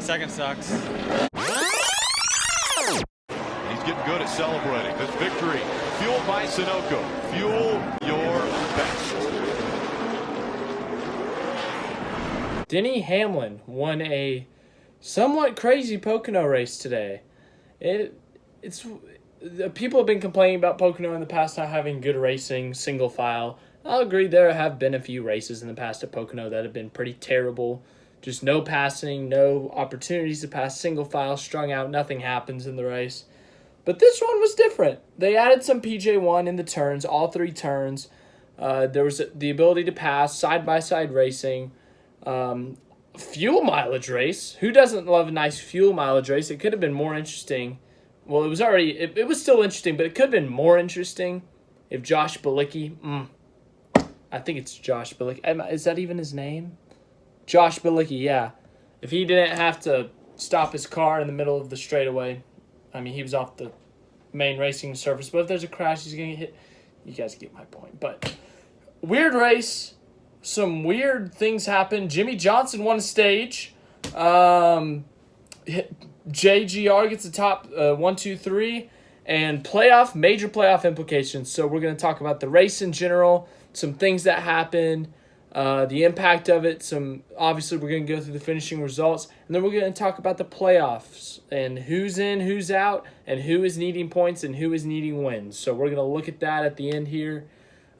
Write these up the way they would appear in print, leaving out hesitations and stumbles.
second sucks. He's getting good at celebrating this victory. Fueled by Sunoco. Fuel your best. Denny Hamlin won a somewhat crazy Pocono race today. People have been complaining about Pocono in the past not having good racing, single file. I'll agree there have been a few races in the past at Pocono that have been pretty terrible. Just no passing, no opportunities to pass, single file, strung out, nothing happens in the race. But this one was different. They added some PJ1 in the turns, all three turns. There was the ability to pass, side-by-side racing, fuel mileage race. Who doesn't love a nice fuel mileage race? It could have been more interesting. Well, it was still interesting, but it could have been more interesting if Josh Bilicki, I think it's Josh Bilicki. Is that even his name? Josh Bilicki, yeah. If he didn't have to stop his car in the middle of the straightaway, I mean, he was off the main racing surface, but if there's a crash, he's going to get hit. You guys get my point. But weird race. Some weird things happened. Jimmy Johnson won a stage. JGR gets the top 1, 2, 3. And major playoff implications. So we're going to talk about the race in general, some things that happened, the impact of it. Obviously, we're going to go through the finishing results. And then we're going to talk about the playoffs and who's in, who's out, and who is needing points and who is needing wins. So we're going to look at that at the end here.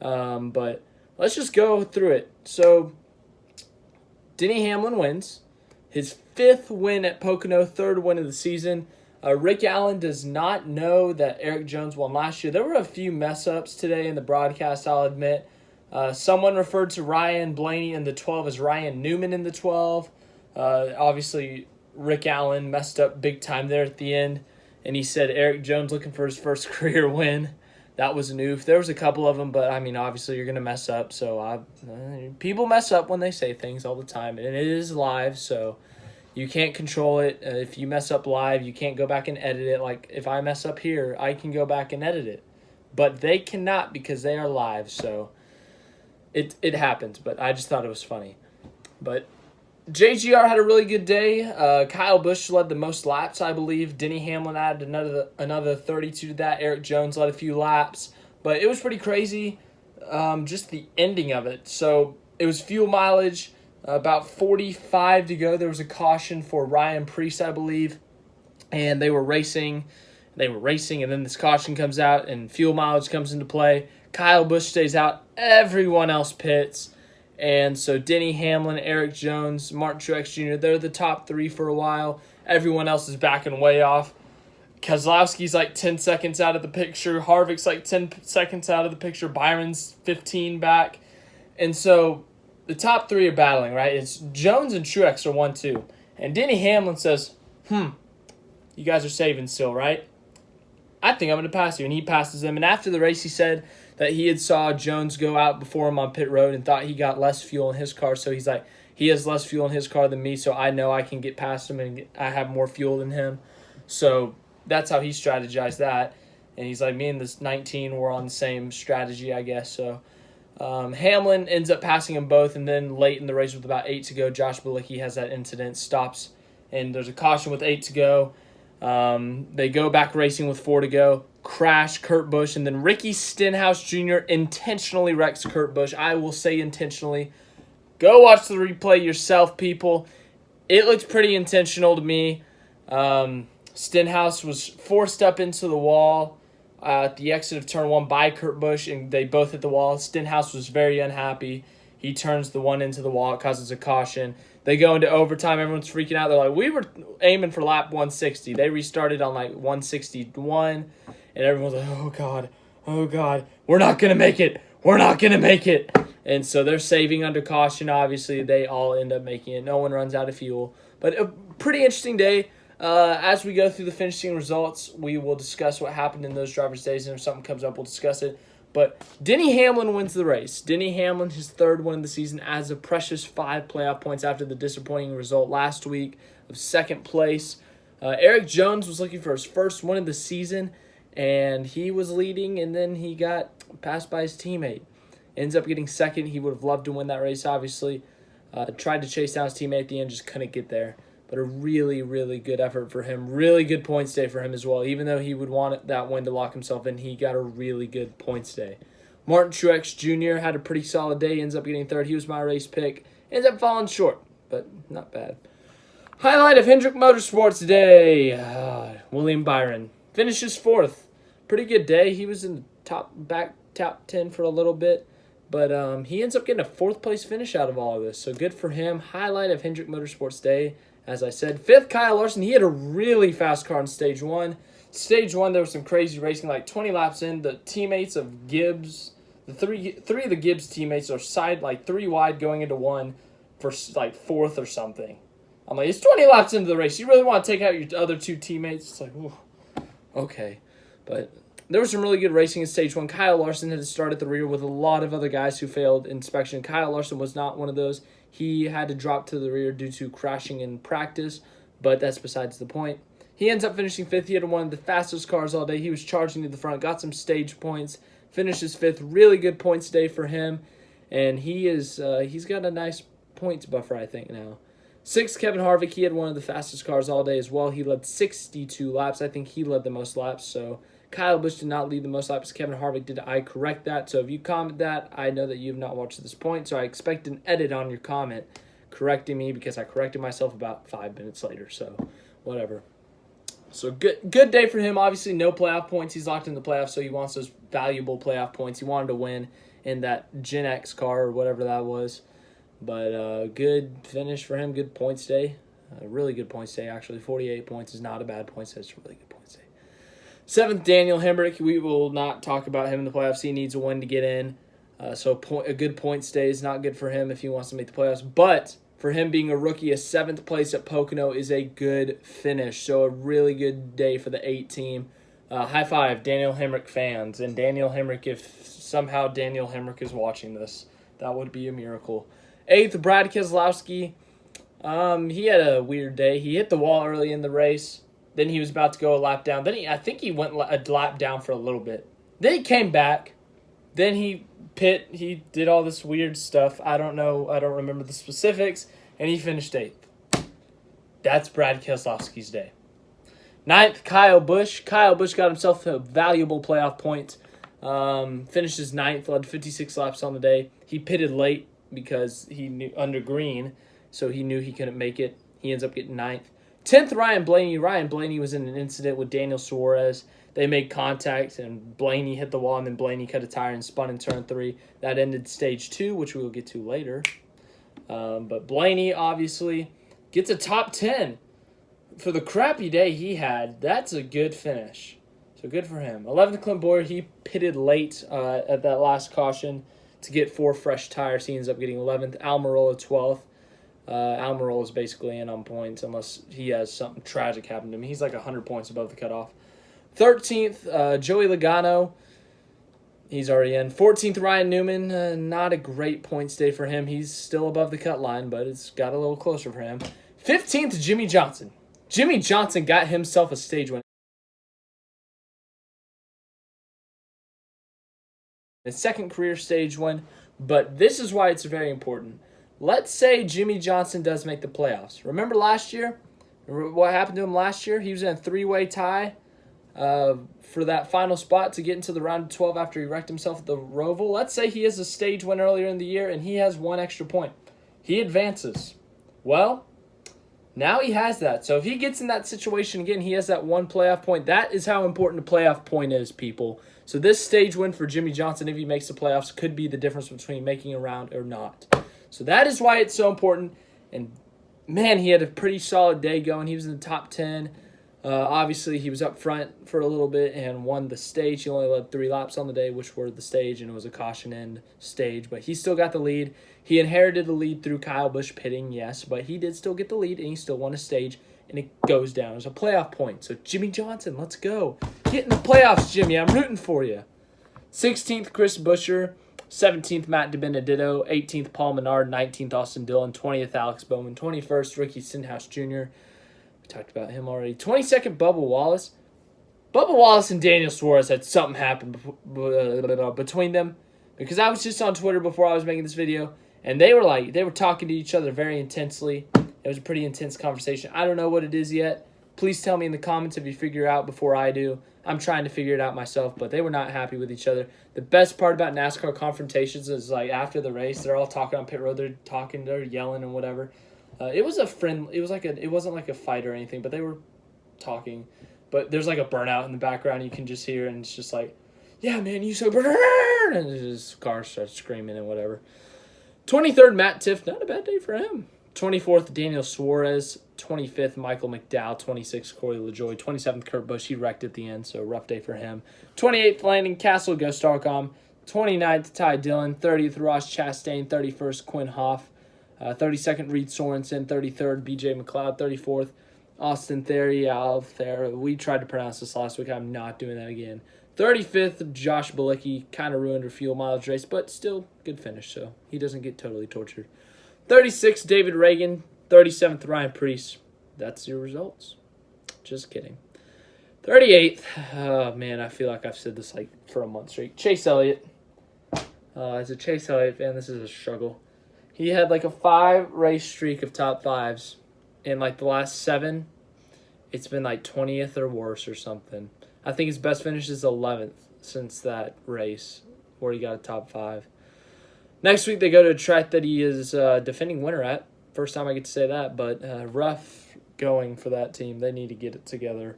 But let's just go through it. So Denny Hamlin wins. His 5th win at Pocono, 3rd win of the season. Rick Allen does not know that Eric Jones won last year. There were a few mess-ups today in the broadcast, I'll admit. Someone referred to Ryan Blaney in the 12 as Ryan Newman in the 12. Obviously, Rick Allen messed up big time there at the end, and he said Eric Jones looking for his first career win. That was an oof. There was a couple of them, but, I mean, obviously you're going to mess up. So people mess up when they say things all the time, and it is live, so you can't control it. If you mess up live, you can't go back and edit it. Like, if I mess up here, I can go back and edit it. But they cannot because they are live, so it happens. But I just thought it was funny. But JGR had a really good day. Kyle Busch led the most laps, I believe. Denny Hamlin added another 32 to that. Eric Jones led a few laps. But it was pretty crazy, just the ending of it. So it was fuel mileage. About 45 to go. There was a caution for Ryan Preece, I believe. And they were racing. And then this caution comes out, and fuel mileage comes into play. Kyle Busch stays out. Everyone else pits. And so Denny Hamlin, Eric Jones, Martin Truex Jr., they're the top 3 for a while. Everyone else is backing way off. Keselowski's like 10 seconds out of the picture. Harvick's like 10 seconds out of the picture. Byron's 15 back. And so the top 3 are battling, right? It's Jones and Truex are 1, 2. And Denny Hamlin says, you guys are saving still, right? I think I'm going to pass you. And he passes them. And after the race, he said that he had saw Jones go out before him on pit road and thought he got less fuel in his car. So he's like, he has less fuel in his car than me, so I know I can get past him and I have more fuel than him. So that's how he strategized that. And he's like, me and this 19 were on the same strategy, I guess. So Hamlin ends up passing them both. And then late in the race with about 8 to go, Josh Bilicki has that incident, stops, and there's a caution with 8 to go. They go back racing with 4 to go. Crash Kurt Busch, and then Ricky Stenhouse Jr. intentionally wrecks Kurt Busch. I will say intentionally. Go watch the replay yourself, people. It looked pretty intentional to me. Stenhouse was forced up into the wall at the exit of turn 1 by Kurt Busch, and they both hit the wall. Stenhouse was very unhappy. He turns the one into the wall. It causes a caution. They go into overtime. Everyone's freaking out. They're like, we were aiming for lap 160. They restarted on like 161. And everyone's like, oh, God, we're not going to make it. We're not going to make it. And so they're saving under caution. Obviously, they all end up making it. No one runs out of fuel. But a pretty interesting day. As we go through the finishing results, we will discuss what happened in those drivers' days. And if something comes up, we'll discuss it. But Denny Hamlin wins the race. Denny Hamlin, his 3rd win of the season, adds a precious 5 playoff points after the disappointing result last week of 2nd place. Eric Jones was looking for his 1st win of the season, and he was leading, and then he got passed by his teammate. Ends up getting 2nd. He would have loved to win that race, obviously. Tried to chase down his teammate at the end, just couldn't get there. but a really, really good effort for him. Really good points day for him as well. Even though he would want that win to lock himself in, he got a really good points day. Martin Truex Jr. had a pretty solid day. He ends up getting third. He was my race pick. Ends up falling short, but not bad. Highlight of Hendrick Motorsports Day. William Byron finishes fourth. Pretty good day. He was in the top 10 for a little bit, but he ends up getting a fourth place finish out of all of this. So good for him. Highlight of Hendrick Motorsports Day. As I said, fifth, Kyle Larson. He had a really fast car in Stage 1. Stage 1, there was some crazy racing, like 20 laps in. The teammates of Gibbs, the three of the Gibbs teammates are side, like 3 wide going into 1 for like 4th or something. I'm like, it's 20 laps into the race. You really want to take out your other 2 teammates? It's like, ooh, okay. But there was some really good racing in Stage 1. Kyle Larson had to start at the rear with a lot of other guys who failed inspection. Kyle Larson was not one of those. He had to drop to the rear due to crashing in practice, but that's besides the point. He ends up finishing 5th. He had one of the fastest cars all day. He was charging to the front, got some stage points, finishes 5th. Really good points day for him, and he's got a nice points buffer, I think, now. 6th, Kevin Harvick. He had one of the fastest cars all day as well. He led 62 laps. I think he led the most laps, so Kyle Busch did not lead the most laps. Kevin Harvick did. I correct that. So if you comment that, I know that you have not watched to this point. So I expect an edit on your comment correcting me because I corrected myself about 5 minutes later. So whatever. So good day for him. Obviously, no playoff points. He's locked in the playoffs, so he wants those valuable playoff points. He wanted to win in that Gen X car or whatever that was. But good finish for him. Good points day. Really good points day, actually. 48 points is not a bad points day. It's a really good points day. 7th, Daniel Hemrick. We will not talk about him in the playoffs. He needs a win to get in. So a good points day is not good for him if he wants to make the playoffs. But for him being a rookie, a 7th place at Pocono is a good finish. So a really good day for the 8 team. High five, Daniel Hemrick fans. And Daniel Hemrick, if somehow Daniel Hemrick is watching this, that would be a miracle. 8th, Brad Keselowski. He had a weird day. He hit the wall early in the race. Then he was about to go a lap down. Then I think he went a lap down for a little bit. Then he came back. Then he did all this weird stuff. I don't know. I don't remember the specifics. And he finished 8th. That's Brad Keselowski's day. 9th, Kyle Busch. Kyle Busch got himself a valuable playoff point. Finishes 9th, led 56 laps on the day. He pitted late because he knew under green, so he knew he couldn't make it. He ends up getting 9th. 10th, Ryan Blaney. Ryan Blaney was in an incident with Daniel Suarez. They made contact, and Blaney hit the wall, and then Blaney cut a tire and spun in turn 3. That ended Stage 2, which we will get to later. But Blaney, obviously, gets a top 10. For the crappy day he had, that's a good finish. So good for him. 11th, Clint Bowyer. He pitted late at that last caution to get 4 fresh tires. He ends up getting 11th. Almirola, 12th. Almirola is basically in on points unless he has something tragic happen to him. He's like 100 points above the cutoff. 13th, Joey Logano. He's already in. 14th, Ryan Newman. Not a great points day for him. He's still above the cut line, but it's got a little closer for him. 15th, Jimmy Johnson. Jimmy Johnson got himself a stage win. His second career stage win, but this is why it's very important. Let's say Jimmy Johnson does make the playoffs. Remember last year? What happened to him last year? He was in a 3-way tie for that final spot to get into the round of 12 after he wrecked himself at the Roval. Let's say he has a stage win earlier in the year and he has 1 extra point. He advances. Well, now he has that. So if he gets in that situation again, he has that 1 playoff point. That is how important a playoff point is, people. So this stage win for Jimmy Johnson, if he makes the playoffs, could be the difference between making a round or not. So that is why it's so important. And, man, he had a pretty solid day going. He was in the top 10. Obviously, he was up front for a little bit and won the stage. He only led 3 laps on the day, which were the stage, and it was a caution end stage. But he still got the lead. He inherited the lead through Kyle Busch pitting, yes, but he did still get the lead, and he still won a stage, and it goes down. It's a playoff point. So, Jimmy Johnson, let's go. Get in the playoffs, Jimmy. I'm rooting for you. 16th, Chris Buescher. 17th, Matt DiBenedetto. 18th, Paul Menard. 19th, Austin Dillon. 20th, Alex Bowman. 21st, Ricky Stenhouse Jr. We talked about him already. 22nd, Bubba Wallace. Bubba Wallace and Daniel Suarez had something happen between them, because I was just on Twitter before I was making this video, and they were talking to each other very intensely. It was a pretty intense conversation. I don't know what it is yet. Please tell me in the comments if you figure it out before I do. I'm trying to figure it out myself, but they were not happy with each other. The best part about NASCAR confrontations is, like, after the race, they're all talking on pit road. They're talking, they're yelling and whatever. It was a friend. It wasn't like a fight or anything, but they were talking. But there's like a burnout in the background you can just hear, and it's just like, yeah, man, you so burn, and his car starts screaming and whatever. 23rd, Matt Tiff, not a bad day for him. 24th, Daniel Suarez. 25th, Michael McDowell. 26th, Corey LaJoie. 27th, Kurt Busch. He wrecked at the end, so rough day for him. 28th, Landon Castle. Go Starcom. 29th, Ty Dillon. 30th, Ross Chastain. 31st, Quinn Hoff. 32nd, Reed Sorensen. 33rd, BJ McLeod. 34th, Austin Theory. We tried to pronounce this last week. I'm not doing that again. 35th, Josh Bilicki. Kind of ruined her fuel mileage race, but still good finish, so he doesn't get totally tortured. 36th, David Reagan. 37th, Ryan Preece. That's your results. Just kidding. 38th. Oh, man, I feel like I've said this like for a month straight. Chase Elliott. As a Chase Elliott fan, this is a struggle. He had like a 5-race streak of top 5s. In like the last 7, it's been like 20th or worse or something. I think his best finish is 11th since that race where he got a top 5. Next week, they go to a track that he is defending winner at. First time I get to say that, but rough going for that team. They need to get it together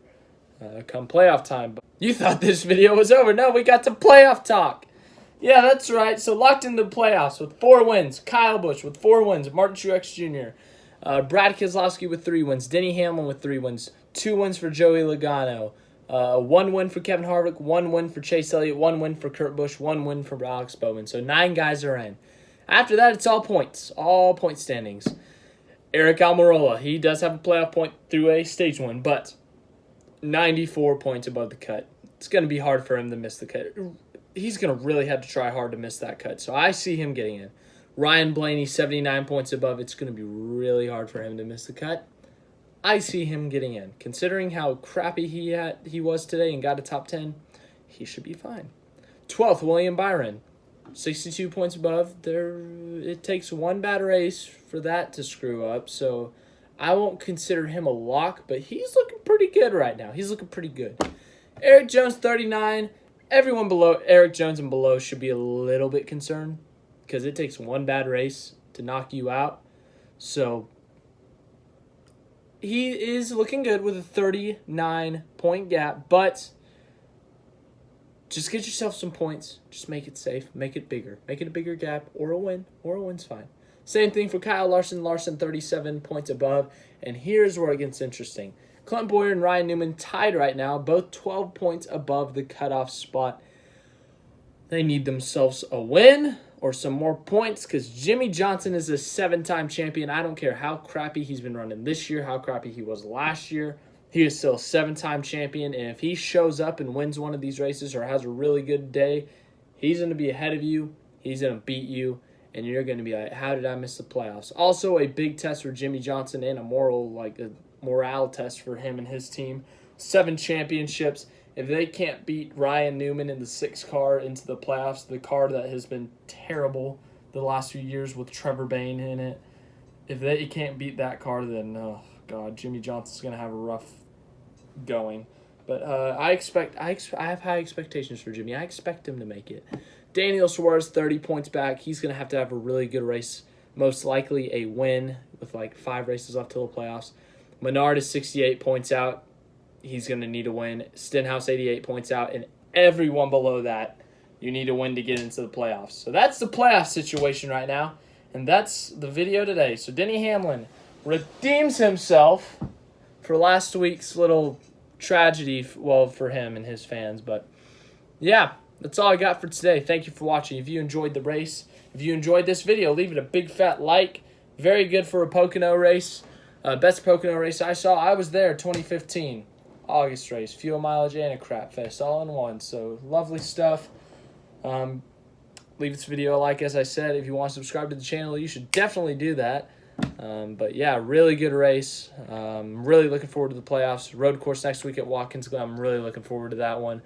come playoff time. You thought this video was over. No, we got to playoff talk. Yeah, that's right. So locked into the playoffs with 4 wins. Kyle Busch with 4 wins. Martin Truex Jr., Brad Keselowski with 3 wins. Denny Hamlin with 3 wins. 2 wins for Joey Logano. 1 win for Kevin Harvick. 1 win for Chase Elliott. 1 win for Kurt Busch. 1 win for Alex Bowman. So 9 guys are in. After that, it's all points. All point standings. Eric Almirola, he does have a playoff point through a stage win, but 94 points above the cut. It's going to be hard for him to miss the cut. He's going to really have to try hard to miss that cut. So I see him getting in. Ryan Blaney, 79 points above. It's going to be really hard for him to miss the cut. I see him getting in. Considering how crappy he was today and got a top 10, he should be fine. 12th, William Byron, 62 points above. It takes 1 bad race for that to screw up, so I won't consider him a lock, but he's looking pretty good right now. He's looking pretty good. Eric Jones, 39. Everyone below Eric Jones and below should be a little bit concerned because it takes 1 bad race to knock you out. So he is looking good with a 39-point gap, but just get yourself some points. Just make it safe. Make it bigger. Make it a bigger gap or a win. Or a win's fine. Same thing for Kyle Larson. Larson, 37 points above. And here's where it gets interesting. Clint Boyer and Ryan Newman tied right now, both 12 points above the cutoff spot. They need themselves a win or some more points because Jimmy Johnson is a 7-time champion. I don't care how crappy he's been running this year, how crappy he was last year. He is still a 7-time champion, and if he shows up and wins one of these races or has a really good day, he's going to be ahead of you, he's going to beat you, and you're going to be like, how did I miss the playoffs? Also, a big test for Jimmy Johnson and a morale test for him and his team. 7 championships. If they can't beat Ryan Newman in the 6 car into the playoffs, the car that has been terrible the last few years with Trevor Bayne in it, if they can't beat that car, then, oh, God, Jimmy Johnson's going to have a rough going. But I have high expectations for Jimmy. I expect him to make it. Daniel Suarez, 30 points back. He's going to have a really good race. Most likely a win with like 5 races left till the playoffs. Menard is 68 points out. He's going to need a win. Stenhouse, 88 points out. And everyone below that, you need a win to get into the playoffs. So that's the playoff situation right now. And that's the video today. So Denny Hamlin redeems himself for last week's little tragedy, well, for him and his fans. But, yeah, that's all I got for today. Thank you for watching. If you enjoyed the race, if you enjoyed this video, leave it a big fat like. Very good for a Pocono race. Best Pocono race I saw. I was there, 2015. August race. Fuel mileage and a crap fest all in one. So, lovely stuff. Leave this video a like, as I said. If you want to subscribe to the channel, you should definitely do that. But yeah, really good race. Really looking forward to the playoffs. Road course next week at Watkins Glen. I'm really looking forward to that one.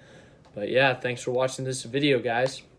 But yeah, thanks for watching this video, guys.